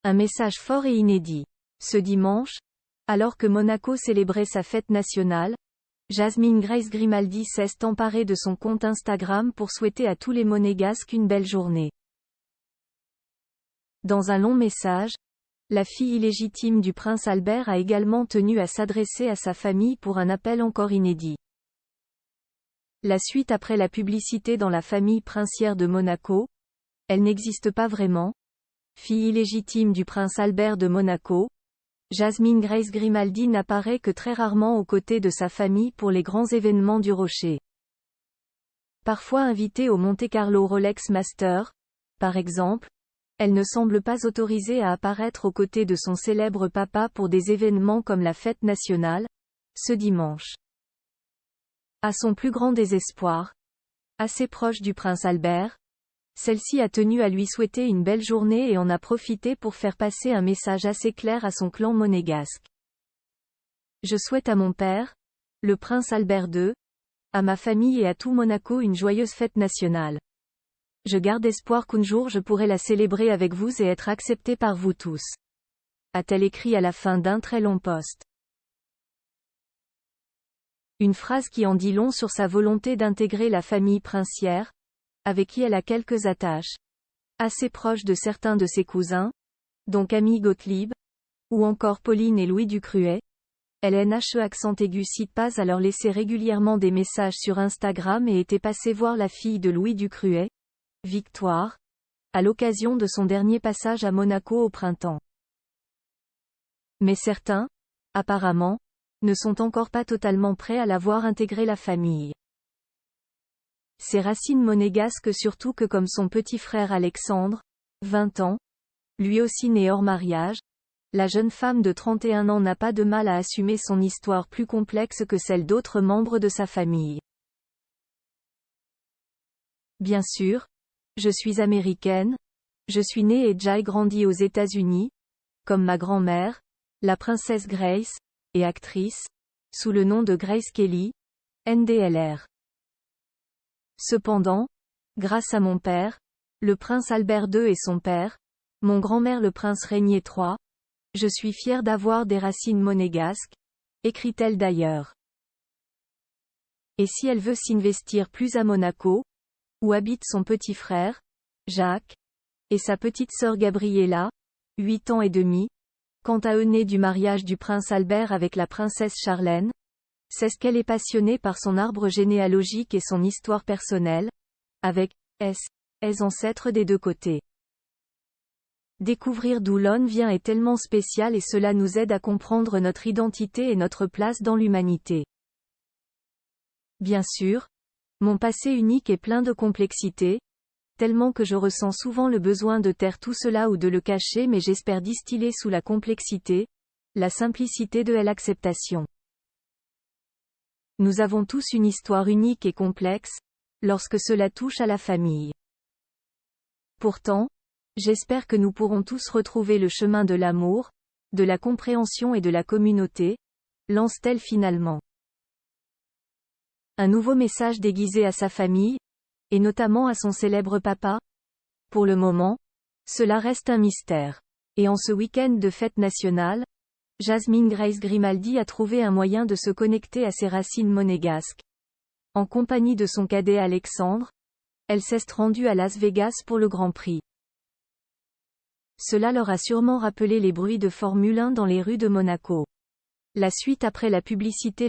Un message fort et inédit. Ce dimanche, alors que Monaco célébrait sa fête nationale, Jasmine Grace Grimaldi s'est emparée de son compte Instagram pour souhaiter à tous les Monégasques une belle journée. Dans un long message, la fille illégitime du prince Albert a également tenu à s'adresser à sa famille pour un appel encore inédit. La suite après la publicité dans la famille princière de Monaco, elle n'existe pas vraiment. Fille illégitime du prince Albert de Monaco, Jasmine Grace Grimaldi n'apparaît que très rarement aux côtés de sa famille pour les grands événements du Rocher. Parfois invitée au Monte-Carlo Rolex Master, par exemple, elle ne semble pas autorisée à apparaître aux côtés de son célèbre papa pour des événements comme la fête nationale, ce dimanche. À son plus grand désespoir, assez proche du prince Albert, celle-ci a tenu à lui souhaiter une belle journée et en a profité pour faire passer un message assez clair à son clan monégasque. Je souhaite à mon père, le prince Albert II, à ma famille et à tout Monaco une joyeuse fête nationale. Je garde espoir qu'un jour je pourrai la célébrer avec vous et être acceptée par vous tous. A-t-elle écrit à la fin d'un très long post. Une phrase qui en dit long sur sa volonté d'intégrer la famille princière, avec qui elle a quelques attaches. Assez proche de certains de ses cousins, dont Camille Gottlieb, ou encore Pauline et Louis Ducruet, LNHE accent aigu cite pas à leur laisser régulièrement des messages sur Instagram et était passée voir la fille de Louis Ducruet, Victoire, à l'occasion de son dernier passage à Monaco au printemps. Mais certains, apparemment, ne sont encore pas totalement prêts à la voir intégrer la famille. Ses racines monégasques surtout que comme son petit frère Alexandre, 20 ans, lui aussi né hors mariage, la jeune femme de 31 ans n'a pas de mal à assumer son histoire plus complexe que celle d'autres membres de sa famille. Bien sûr, je suis américaine, je suis née et j'ai grandi aux États-Unis, comme ma grand-mère, la princesse Grace, et actrice, sous le nom de Grace Kelly, NDLR. Cependant, grâce à mon père, le prince Albert II et son père, mon grand-mère le prince Régnier III, je suis fière d'avoir des racines monégasques, écrit-elle d'ailleurs. Et si elle veut s'investir plus à Monaco, où habite son petit frère, Jacques, et sa petite sœur Gabriella, 8 ans et demi, quant à eux nés du mariage du prince Albert avec la princesse Charlène, c'est ce qu'elle est passionnée par son arbre généalogique et son histoire personnelle, avec les ancêtres des deux côtés. Découvrir d'où l'on vient est tellement spécial et cela nous aide à comprendre notre identité et notre place dans l'humanité. Bien sûr, mon passé unique est plein de complexité, tellement que je ressens souvent le besoin de taire tout cela ou de le cacher mais j'espère distiller sous la complexité, la simplicité de l'acceptation. Nous avons tous une histoire unique et complexe, lorsque cela touche à la famille. Pourtant, j'espère que nous pourrons tous retrouver le chemin de l'amour, de la compréhension et de la communauté, lance-t-elle finalement. Un nouveau message déguisé à sa famille, et notamment à son célèbre papa? Pour le moment, cela reste un mystère. Et en ce week-end de fête nationale, Jasmine Grace Grimaldi a trouvé un moyen de se connecter à ses racines monégasques. En compagnie de son cadet Alexandre, elle s'est rendue à Las Vegas pour le Grand Prix. Cela leur a sûrement rappelé les bruits de Formule 1 dans les rues de Monaco. La suite après la publicité.